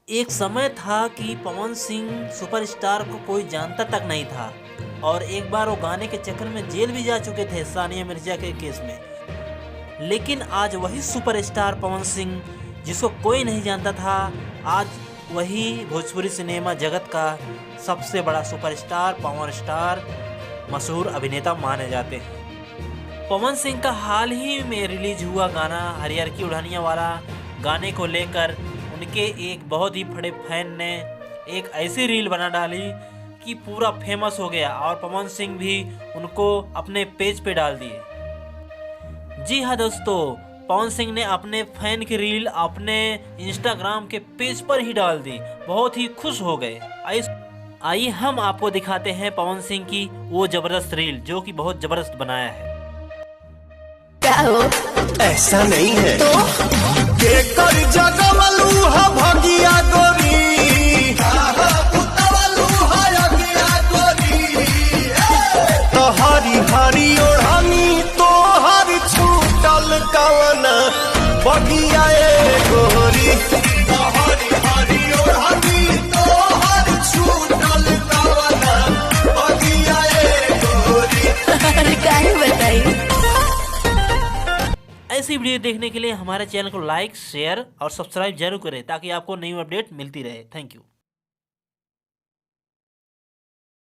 एक समय था कि पवन सिंह सुपरस्टार को कोई जानता तक नहीं था और एक बार वो गाने के चक्कर में जेल भी जा चुके थे सानिया मिर्जा के केस में। लेकिन आज वही सुपरस्टार पवन सिंह जिसको कोई नहीं जानता था, आज वही भोजपुरी सिनेमा जगत का सबसे बड़ा सुपरस्टार, पावर स्टार, मशहूर अभिनेता माने जाते हैं। पवन सिंह का हाल ही में रिलीज हुआ गाना हरियर की उड़ानिया वाला गाने को लेकर उनके एक बहुत ही बड़े फैन ने एक ऐसी रील बना डाली कि पूरा फेमस हो गया और पवन सिंह भी उनको अपने पेज पे डाल दिए। जी हाँ दोस्तों, पवन सिंह ने अपने फैन की रील अपने इंस्टाग्राम के पेज पर ही डाल दी। बहुत ही खुश हो गए। आइए हम आपको दिखाते हैं पवन सिंह की वो जबरदस्त रील जो कि बहुत जबरदस्त बनाया है। क्या हो? ऐसा नहीं है तो केकर जगवलू ह भगिया गोरी उतवलू ह अगिया गोरी तो हरी हरी ओढ़नी तो हर छूटल कवन बगिया ए गोरी तो हरी हरी ओढ़नी तो हर छूटल कवन बगिया ए गोरी। अरे काहे बताई? ऐसी वीडियो देखने के लिए हमारे चैनल को लाइक, शेयर और सब्सक्राइब जरूर करें ताकि आपको नई अपडेट मिलती रहे। Thank you.